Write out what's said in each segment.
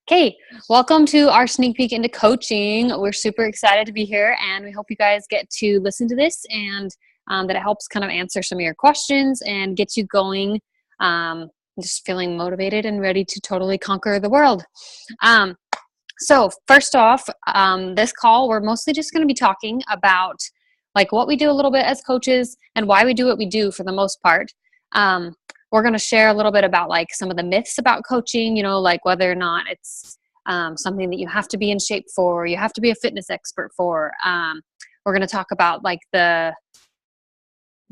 Okay, welcome to our sneak peek into coaching. We're super excited to be here, and we hope you guys get to listen to this and that it helps kind of answer some of your questions and get you going, just feeling motivated and ready to totally conquer the world. So first off, this call, we're mostly just going to be talking about like what we do a little bit as coaches and why we do what we do for the most part. We're going to share a little bit about like some of the myths about coaching, you know, like whether or not it's something that you have to be in shape for, you have to be a fitness expert for. We're going to talk about like the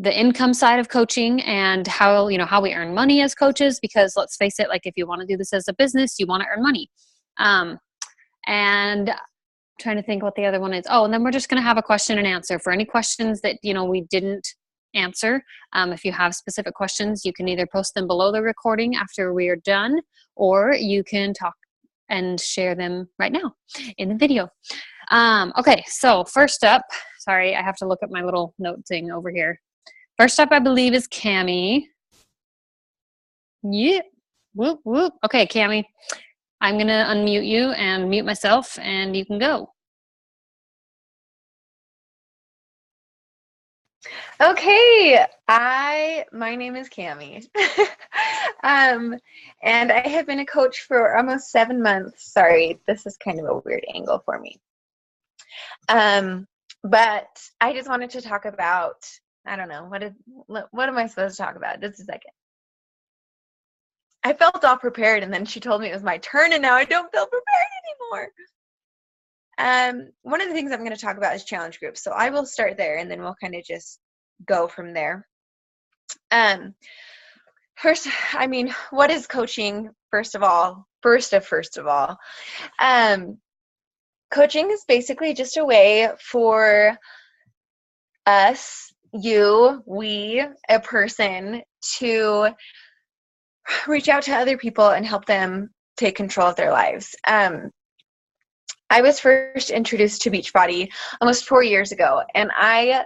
income side of coaching and how, you know, how we earn money as coaches, because let's face it, like if you want to do this as a business, you want to earn money. And I'm trying to think what the other one is. Oh, and then we're just going to have a question and answer for any questions that, you know, we didn't answer. If you have specific questions, you can either post them below the recording after we are done, or you can talk and share them right now in the video. Okay, so first up, sorry, I have to look at my little note thing over here. First up, I believe, is Cami. Yeah, whoop, whoop. Okay, Cami, I'm going to unmute you and mute myself, and you can go. Okay, my name is Cami, and I have been a coach for almost 7 months. Sorry, this is kind of a weird angle for me. But I just wanted to talk about, I don't know, what am I supposed to talk about? Just a second. I felt all prepared, and then she told me it was my turn, and now I don't feel prepared anymore. One of the things I'm going to talk about is challenge groups. So I will start there, and then we'll kind of just go from there. First, I mean, what is coaching? First of all, coaching is basically just a way for us, we, a person, to reach out to other people and help them take control of their lives. I was first introduced to Beachbody almost 4 years ago, and I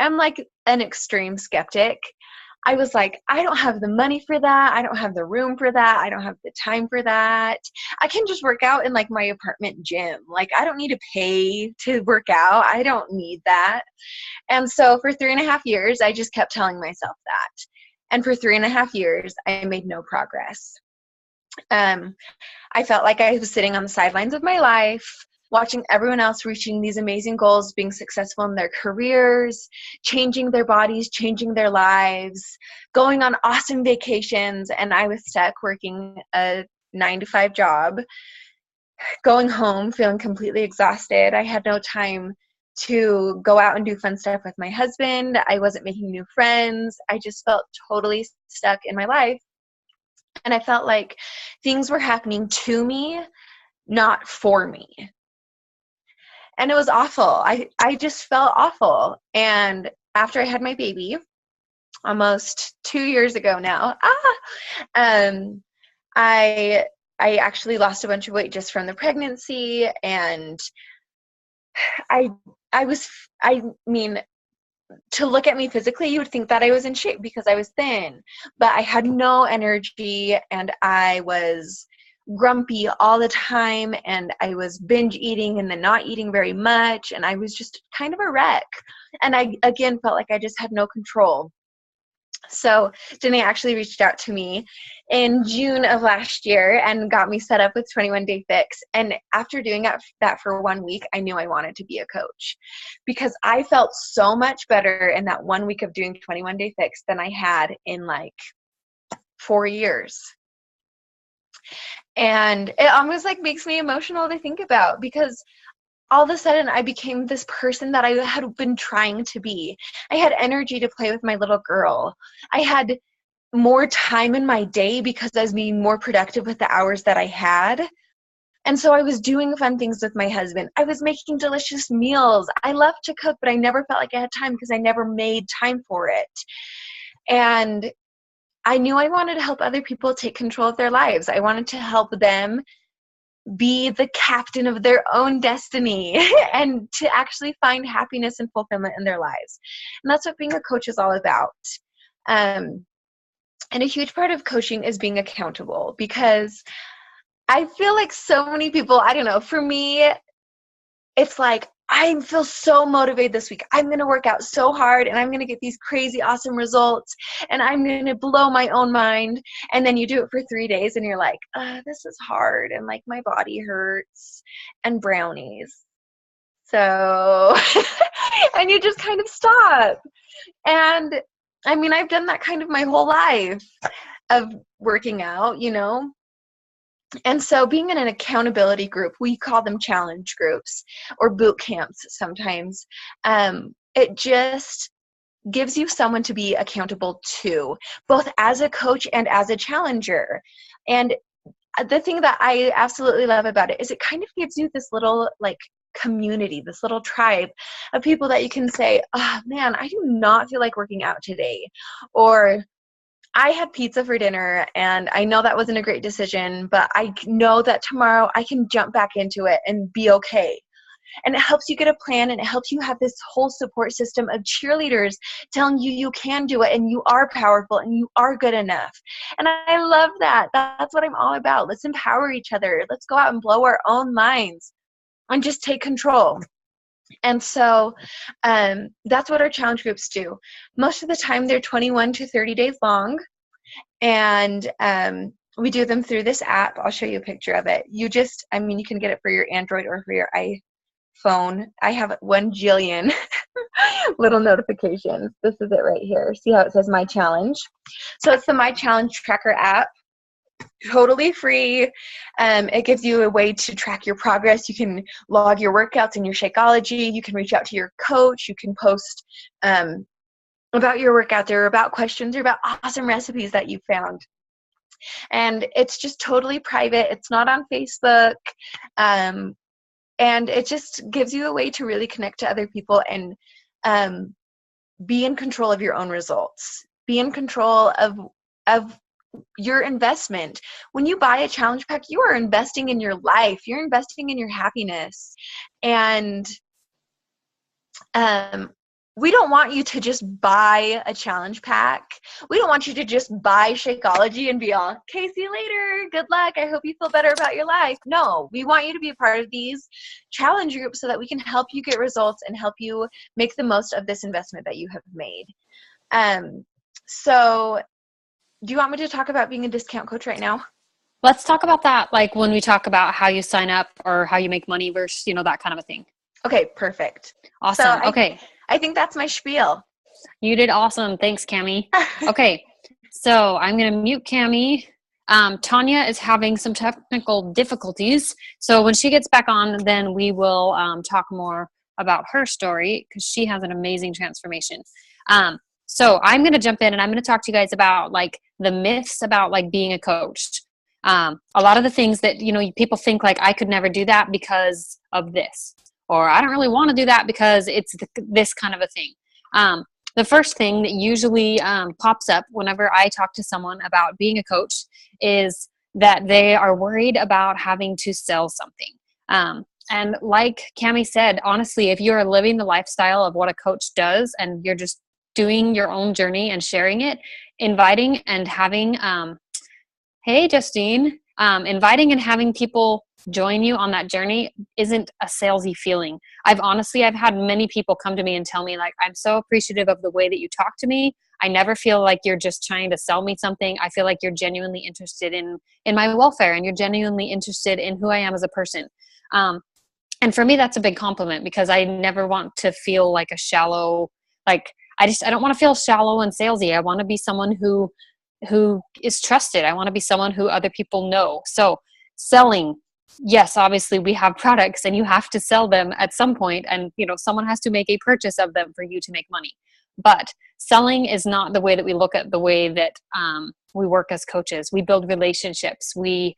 am like an extreme skeptic. I was like, I don't have the money for that. I don't have the room for that. I don't have the time for that. I can just work out in like my apartment gym. Like, I don't need to pay to work out. I don't need that. And so for 3.5 years, I just kept telling myself that. And for 3.5 years, I made no progress. I felt like I was sitting on the sidelines of my life, watching everyone else reaching these amazing goals, being successful in their careers, changing their bodies, changing their lives, going on awesome vacations, and I was stuck working a 9-to-5 job, going home feeling completely exhausted. I had no time to go out and do fun stuff with my husband. I wasn't making new friends. I just felt totally stuck in my life. And I felt like things were happening to me, not for me. And it was awful. I just felt awful. And after I had my baby, almost 2 years ago now, I actually lost a bunch of weight just from the pregnancy. And I mean, to look at me physically, you would think that I was in shape because I was thin, but I had no energy, and I was grumpy all the time, and I was binge eating and then not eating very much, and I was just kind of a wreck. And I, again, felt like I just had no control. So Jenny actually reached out to me in June of last year and got me set up with 21 Day Fix. And after doing that for 1 week, I knew I wanted to be a coach, because I felt so much better in that 1 week of doing 21 Day Fix than I had in like 4 years. And it almost like makes me emotional to think about, because all of a sudden I became this person that I had been trying to be. I had energy to play with my little girl. I had more time in my day because I was being more productive with the hours that I had. And so I was doing fun things with my husband. I was making delicious meals. I love to cook, but I never felt like I had time because I never made time for it. And I knew I wanted to help other people take control of their lives. I wanted to help them be the captain of their own destiny and to actually find happiness and fulfillment in their lives. And that's what being a coach is all about. And a huge part of coaching is being accountable, because I feel like so many people, I don't know, for me, it's like, I feel so motivated this week. I'm going to work out so hard and I'm going to get these crazy awesome results and I'm going to blow my own mind. And then you do it for 3 days and you're like, this is hard. And like my body hurts and brownies. So, and you just kind of stop. And I mean, I've done that kind of my whole life of working out, you know. And so being in an accountability group, we call them challenge groups or boot camps sometimes, it just gives you someone to be accountable to, both as a coach and as a challenger. And the thing that I absolutely love about it is it kind of gives you this little like community, this little tribe of people that you can say, oh man, I do not feel like working out today. Or I had pizza for dinner and I know that wasn't a great decision, but I know that tomorrow I can jump back into it and be okay. And it helps you get a plan, and it helps you have this whole support system of cheerleaders telling you you can do it and you are powerful and you are good enough. And I love that. That's what I'm all about. Let's empower each other. Let's go out and blow our own minds and just take control. And so that's what our challenge groups do. Most of the time, they're 21 to 30 days long. And we do them through this app. I'll show you a picture of it. You can get it for your Android or for your iPhone. I have 1 jillion little notifications. This is it right here. See how it says My Challenge? So it's the My Challenge Tracker app. Totally free. It gives you a way to track your progress. You can log your workouts and your Shakeology. You can reach out to your coach. You can post about your workout there, about questions, or about awesome recipes that you found. And it's just totally private. It's not on Facebook. And it just gives you a way to really connect to other people and be in control of your own results. Be in control of your investment. When you buy a challenge pack, you are investing in your life. You're investing in your happiness. And we don't want you to just buy a challenge pack. We don't want you to just buy Shakeology and be all, okay, see you later. Good luck. I hope you feel better about your life. No, we want you to be a part of these challenge groups so that we can help you get results and help you make the most of this investment that you have made. So do you want me to talk about being a discount coach right now? Let's talk about that, like when we talk about how you sign up or how you make money versus, that kind of a thing. Okay, perfect. Awesome. So okay. I think that's my spiel. You did awesome. Thanks, Cami. Okay, so I'm going to mute Cami. Tanya is having some technical difficulties. So when she gets back on, then we will talk more about her story because she has an amazing transformation. So I'm going to jump in and I'm going to talk to you guys about like the myths about like being a coach. A lot of the things that, people think like I could never do that because of this, or I don't really want to do that because it's this kind of a thing. The first thing that usually pops up whenever I talk to someone about being a coach is that they are worried about having to sell something. And like Cami said, honestly, if you're living the lifestyle of what a coach does and you're just doing your own journey and sharing it, inviting and having, hey, Justine, inviting and having people join you on that journey isn't a salesy feeling. I've had many people come to me and tell me like, I'm so appreciative of the way that you talk to me. I never feel like you're just trying to sell me something. I feel like you're genuinely interested in my welfare and you're genuinely interested in who I am as a person. And for me, that's a big compliment because I never want to feel like a shallow, like, I don't want to feel shallow and salesy. I want to be someone who is trusted. I want to be someone who other people know. So selling, yes, obviously we have products and you have to sell them at some point, and someone has to make a purchase of them for you to make money. But selling is not the way that we look at the way that we work as coaches. We build relationships. We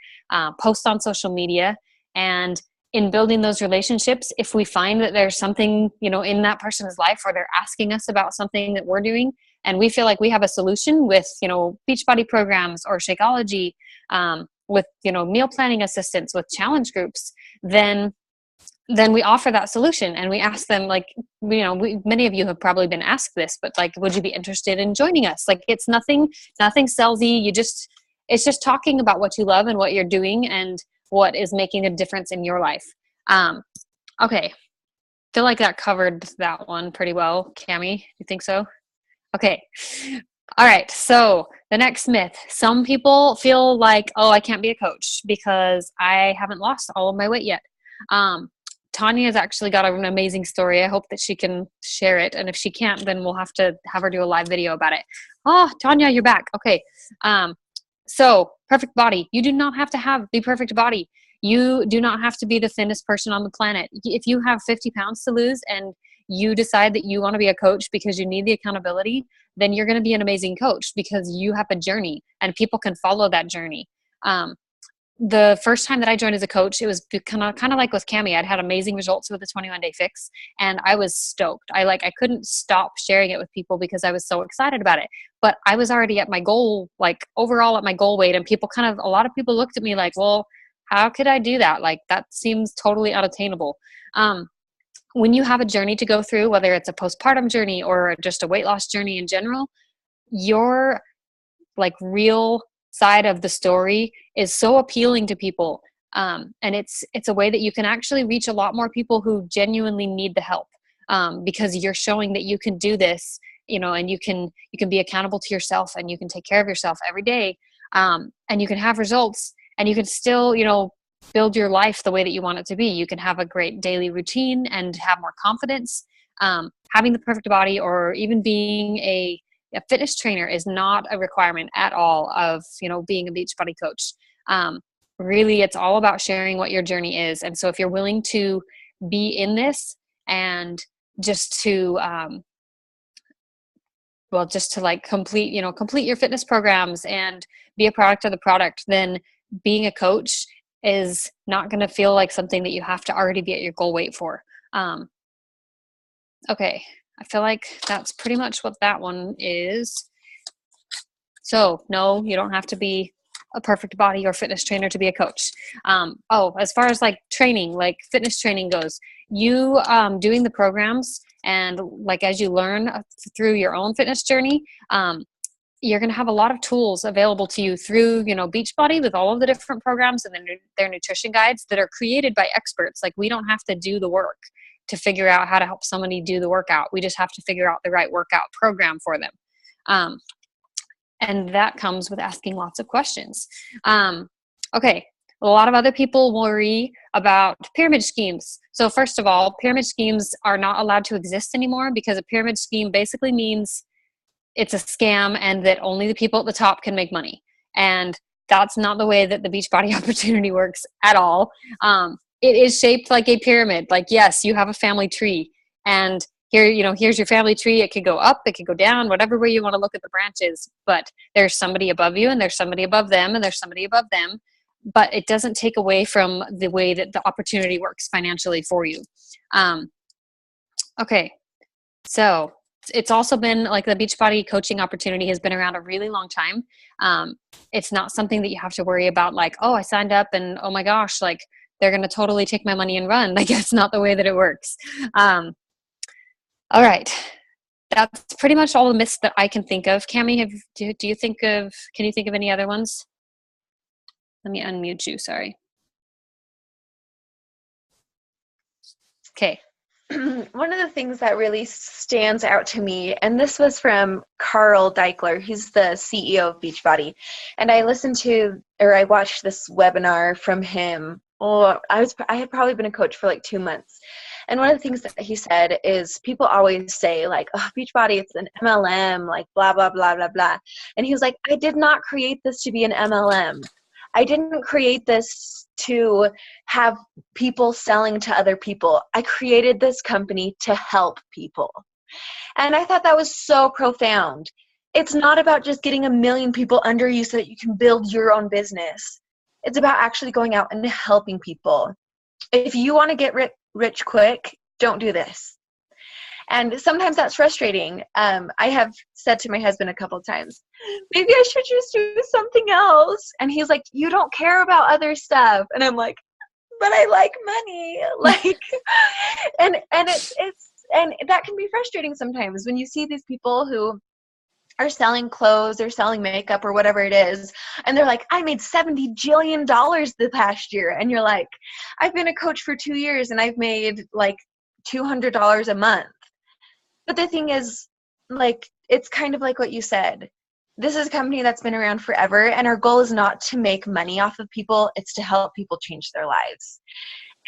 post on social media, and in building those relationships, if we find that there's something, in that person's life, or they're asking us about something that we're doing, and we feel like we have a solution with, Beachbody programs or Shakeology, with, meal planning assistance, with challenge groups, then then we offer that solution and we ask them, like, many of you have probably been asked this, but like, would you be interested in joining us? Like, it's nothing salesy. It's just talking about what you love and what you're doing and what is making a difference in your life. Okay. Feel like that covered that one pretty well. Cami, you think so? Okay. All right. So the next myth, some people feel like, oh, I can't be a coach because I haven't lost all of my weight yet. Tanya's actually got an amazing story. I hope that she can share it. And if she can't, then we'll have to have her do a live video about it. Oh, Tanya, you're back. Okay. So perfect body. You do not have to have the perfect body. You do not have to be the thinnest person on the planet. If you have 50 pounds to lose and you decide that you want to be a coach because you need the accountability, then you're going to be an amazing coach because you have a journey and people can follow that journey. The first time that I joined as a coach, it was kind of like with Cami. I'd had amazing results with the 21-day fix and I was stoked. I couldn't stop sharing it with people because I was so excited about it. But I was already at my goal, like overall at my goal weight, and a lot of people looked at me like, well, how could I do that? Like, that seems totally unattainable. When you have a journey to go through, whether it's a postpartum journey or just a weight loss journey in general, your like real side of the story is so appealing to people. And it's a way that you can actually reach a lot more people who genuinely need the help, because you're showing that you can do this, and you can be accountable to yourself and you can take care of yourself every day. And you can have results and you can still, build your life the way that you want it to be. You can have a great daily routine and have more confidence. Having the perfect body or even being a fitness trainer is not a requirement at all of, being a Beachbody coach. Really, it's all about sharing what your journey is. And so if you're willing to be in this and just to, complete your fitness programs and be a product of the product, then being a coach is not going to feel like something that you have to already be at your goal weight for. Okay. I feel like that's pretty much what that one is. So no, you don't have to be a perfect body or fitness trainer to be a coach. As far as like training, like fitness training goes, you doing the programs and like as you learn through your own fitness journey, you're going to have a lot of tools available to you through, Beachbody with all of the different programs and their nutrition guides that are created by experts. Like, we don't have to do the work to figure out how to help somebody do the workout. We just have to figure out the right workout program for them. And that comes with asking lots of questions. Okay. A lot of other people worry about pyramid schemes. So first of all, pyramid schemes are not allowed to exist anymore because a pyramid scheme basically means it's a scam and that only the people at the top can make money. And that's not the way that the Beachbody opportunity works at all. It is shaped like a pyramid. Like, yes, you have a family tree and here's your family tree. It could go up, it could go down, whatever way you want to look at the branches, but there's somebody above you and there's somebody above them and there's somebody above them, but it doesn't take away from the way that the opportunity works financially for you. Okay. So it's also been like the Beachbody coaching opportunity has been around a really long time. It's not something that you have to worry about like, oh, I signed up and oh my gosh, like they're going to totally take my money and run. Like, it's not the way that it works. All right. That's pretty much all the myths that I can think of. Cami, can you think of any other ones? Let me unmute you. Sorry. Okay. One of the things that really stands out to me, and this was from Carl Deichler, he's the CEO of Beachbody, and I watched this webinar from him. I had probably been a coach for like 2 months. And one of the things that he said is people always say like, oh, Beachbody, it's an MLM, like blah, blah, blah, blah, blah. And he was like, I did not create this to be an MLM. I didn't create this to have people selling to other people. I created this company to help people. And I thought that was so profound. It's not about just getting 1 million people under you so that you can build your own business. It's about actually going out and helping people. If you want to get rich quick, don't do this. And sometimes that's frustrating. I have said to my husband a couple of times, maybe I should just do something else. And he's like, you don't care about other stuff. And I'm like, but I like money. Like, and it's and that can be frustrating sometimes when you see these people who are selling clothes or selling makeup or whatever it is, and they're like, I made $70 jillion the past year, and you're like, I've been a coach for 2 years and I've made like $200 a month. But the thing is, like, it's kind of like what you said. This is a company that's been around forever, and our goal is not to make money off of people, it's to help people change their lives.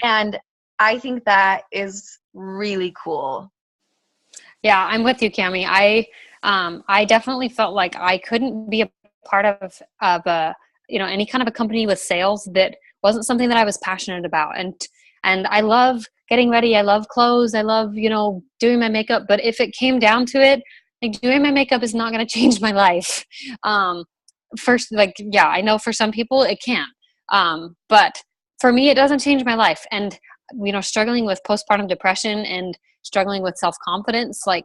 And I think that is really cool. Yeah, I'm with you, Cami. I definitely felt like I couldn't be a part of a, you know, any kind of a company with sales that wasn't something that I was passionate about. And I love getting ready. I love clothes. I love, you know, doing my makeup. But if it came down to it, like, doing my makeup is not going to change my life. First, like, yeah, I know for some people it can. But for me, it doesn't change my life. And, you know, struggling with postpartum depression and struggling with self-confidence, like,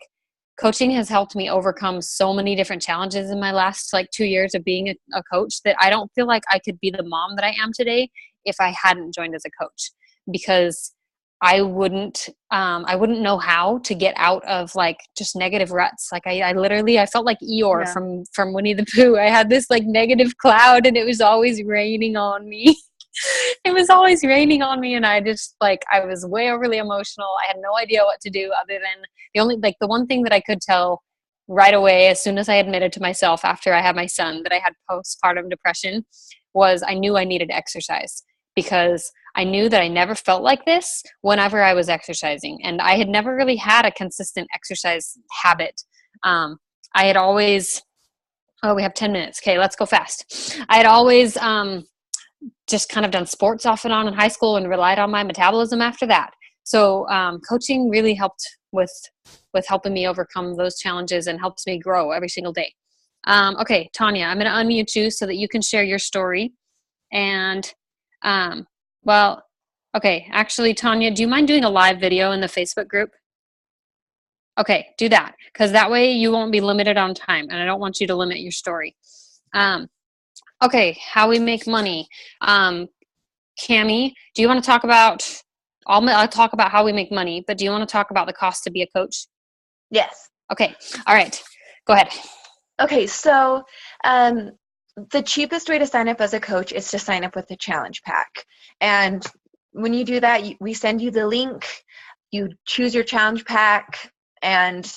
coaching has helped me overcome so many different challenges in my last like 2 years of being a coach, that I don't feel like I could be the mom that I am today if I hadn't joined as a coach, because I wouldn't know how to get out of like just negative ruts. Like, I literally, I felt like Eeyore Yeah. from Winnie the Pooh. I had this like negative cloud and it was always raining on me. It was always raining on me, and I just, like, I was way overly emotional. I had no idea what to do other than the one thing that I could tell right away as soon as I admitted to myself after I had my son that I had postpartum depression was I knew I needed exercise, because I knew that I never felt like this whenever I was exercising, and I had never really had a consistent exercise habit. I had always, oh, we have 10 minutes. Okay, let's go fast. I had always just kind of done sports off and on in high school and relied on my metabolism after that. So coaching really helped with helping me overcome those challenges and helps me grow every single day. Okay, Tanya, I'm going to unmute you so that you can share your story. And well, okay, actually, Tanya, do you mind doing a live video in the Facebook group? Okay, do that, because that way you won't be limited on time, and I don't want you to limit your story. Okay, how we make money. Cami, do you want to talk about, I'll talk about how we make money, but do you want to talk about the cost to be a coach? Yes. Okay, all right, go ahead. Okay, so the cheapest way to sign up as a coach is to sign up with the challenge pack. And when you do that, we send you the link, you choose your challenge pack, and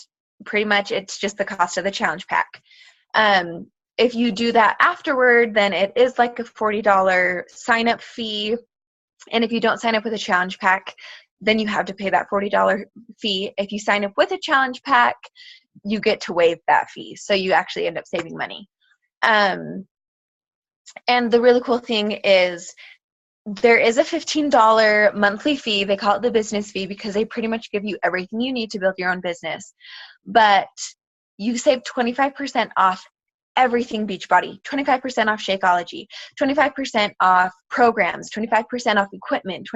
pretty much it's just the cost of the challenge pack. If you do that afterward, then it is like a $40 sign-up fee. And if you don't sign up with a challenge pack, then you have to pay that $40 fee. If you sign up with a challenge pack, you get to waive that fee. So you actually end up saving money. And the really cool thing is there is a $15 monthly fee. They call it the business fee because they pretty much give you everything you need to build your own business. But you save 25% off everything Beachbody, 25% off Shakeology, 25% off programs, 25% off equipment,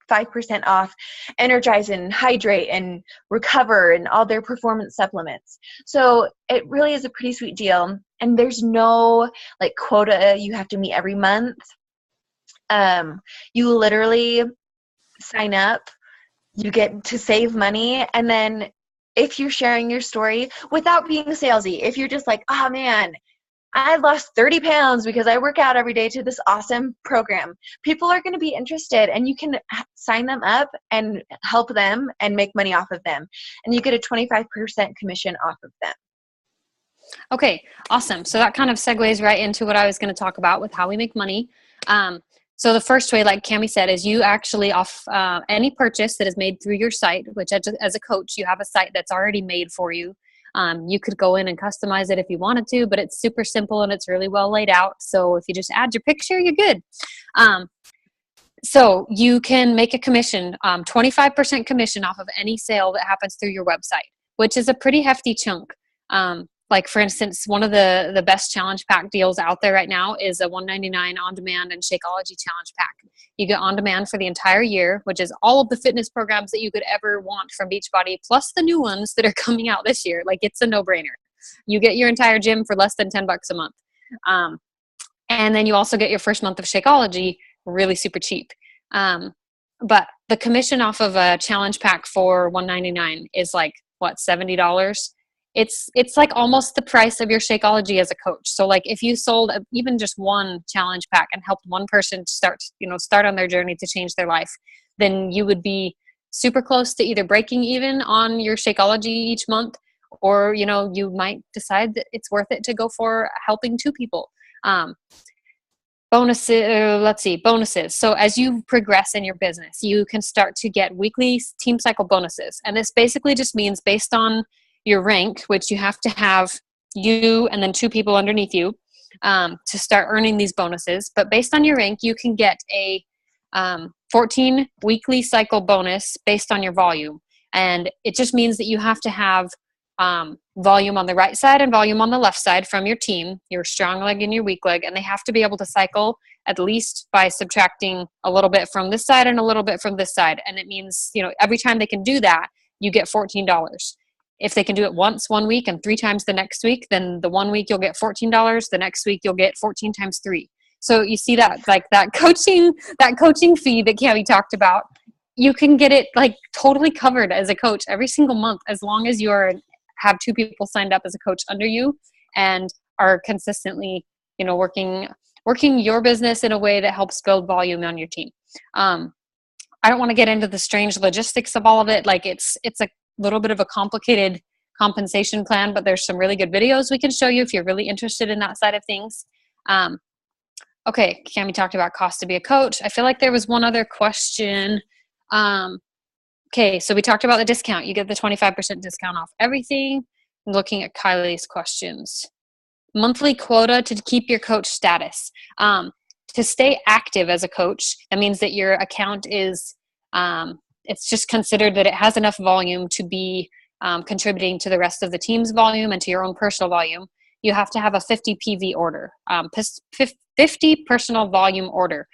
25% off Energize and Hydrate and Recover and all their performance supplements. So it really is a pretty sweet deal. And there's no like quota you have to meet every month. You literally sign up, you get to save money, and then if you're sharing your story without being salesy, if you're just like, oh man, I lost 30 pounds because I work out every day to this awesome program, people are going to be interested, and you can sign them up and help them and make money off of them. And you get a 25% commission off of them. Okay, awesome. So that kind of segues right into what I was going to talk about with how we make money. So the first way, like Cami said, is you actually off any purchase that is made through your site, which as a coach, you have a site that's already made for you. You could go in and customize it if you wanted to, but it's super simple and it's really well laid out. So if you just add your picture, you're good. So you can make a commission, 25% commission off of any sale that happens through your website, which is a pretty hefty chunk. Like for instance, one of the best challenge pack deals out there right now is a $199 on-demand and Shakeology challenge pack. You get on-demand for the entire year, which is all of the fitness programs that you could ever want from Beachbody, plus the new ones that are coming out this year. Like, it's a no-brainer. You get your entire gym for less than $10 a month. And then you also get your first month of Shakeology really super cheap. But the commission off of a challenge pack for $199 is like what, $70? It's like almost the price of your Shakeology as a coach. So like if you sold even just one challenge pack and helped one person start on their journey to change their life, then you would be super close to either breaking even on your Shakeology each month, or you might decide that it's worth it to go for helping two people. Bonuses. So as you progress in your business, you can start to get weekly team cycle bonuses. And this basically just means based on your rank, which you have to have you and then two people underneath you to start earning these bonuses. But based on your rank, you can get a 14 weekly cycle bonus based on your volume. And it just means that you have to have volume on the right side and volume on the left side from your team, your strong leg and your weak leg, and they have to be able to cycle at least by subtracting a little bit from this side and a little bit from this side. And it means, every time they can do that, you get $14. If they can do it once one week and 3 times the next week, then the one week you'll get $14. The next week you'll get 14 times 3. So you see that, like that coaching fee that Cami talked about, you can get it like totally covered as a coach every single month, as long as you have two people signed up as a coach under you and are consistently, working your business in a way that helps build volume on your team. I don't want to get into the strange logistics of all of it. Like it's a little bit of a complicated compensation plan, but there's some really good videos we can show you if you're really interested in that side of things. Okay, Cami talked about cost to be a coach. I feel like there was one other question. Okay, so we talked about the discount. You get the 25% discount off everything. I'm looking at Kylie's questions. Monthly quota to keep your coach status. To stay active as a coach, that means that your account is, it's just considered that it has enough volume to be contributing to the rest of the team's volume and to your own personal volume. You have to have a 50 PV order, 50 personal volume order.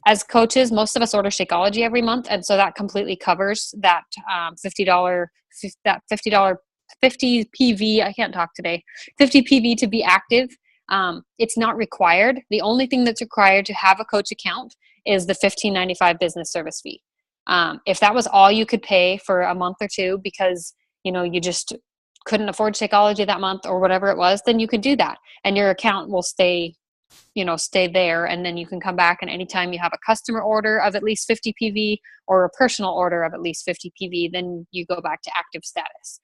As coaches, most of us order Shakeology every month, and so that completely covers that $50 50 PV. I can't talk today. 50 PV to be active. It's not required. The only thing that's required to have a coach account is the $15.95 business service fee. If that was all you could pay for a month or two because you just couldn't afford Shakeology that month or whatever it was, then you could do that, and your account will stay there, and then you can come back, and anytime you have a customer order of at least 50 PV or a personal order of at least 50 PV, then you go back to active status.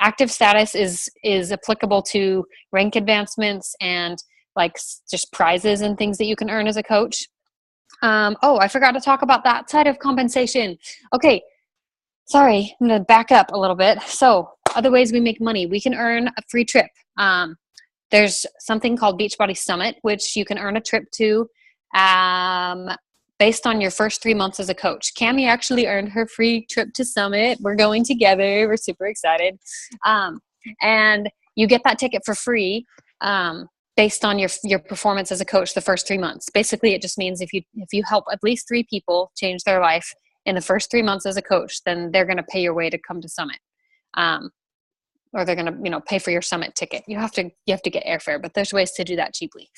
Active status is applicable to rank advancements and like just prizes and things that you can earn as a coach. I forgot to talk about that side of compensation. Okay, sorry, I'm going to back up a little bit. So other ways we make money, we can earn a free trip. There's something called Beachbody Summit, which you can earn a trip to based on your first 3 months as a coach. Cami actually earned her free trip to Summit. We're going together. We're super excited. And you get that ticket for free based on your performance as a coach the first 3 months. Basically, it just means if you help at least 3 people change their life in the first 3 months as a coach, then they're going to pay your way to come to Summit. Or they're going to, pay for your Summit ticket. You have to get airfare, but there's ways to do that cheaply.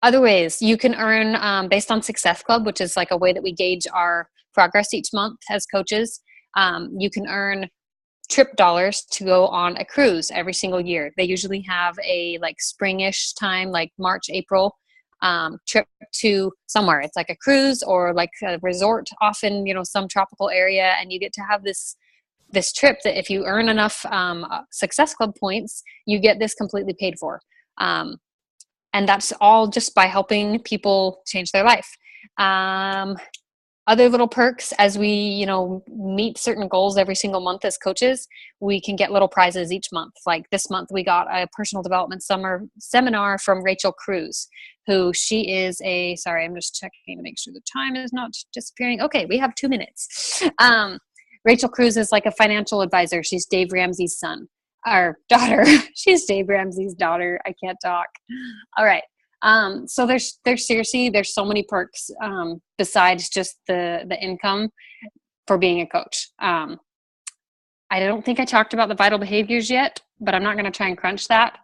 Other ways you can earn based on Success Club, which is like a way that we gauge our progress each month as coaches. You can earn trip dollars to go on a cruise every single year. They usually have a like springish time, like March, April trip to somewhere. It's like a cruise or like a resort, often, some tropical area, and you get to have this trip that if you earn enough Success Club points, you get this completely paid for. And that's all just by helping people change their life. Other little perks as we, meet certain goals every single month as coaches, we can get little prizes each month. Like this month, we got a personal development summer seminar from Rachel Cruz, who she is sorry, I'm just checking to make sure the time is not disappearing. Okay, we have 2 minutes. Rachel Cruz is like a financial advisor. She's Dave Ramsey's daughter. She's Dave Ramsey's daughter. I can't talk. All right. So there's so many perks besides just the income for being a coach. I don't think I talked about the vital behaviors yet, but I'm not going to try and crunch that.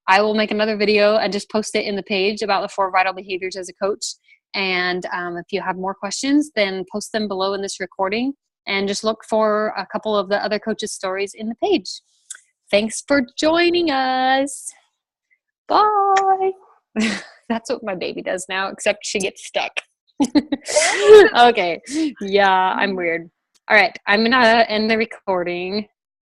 I will make another video and just post it in the page about the 4 vital behaviors as a coach. And if you have more questions, then post them below in this recording and just look for a couple of the other coaches' stories in the page. Thanks for joining us. Bye. That's what my baby does now, except she gets stuck. Okay. Yeah, I'm weird. All right. I'm going to end the recording.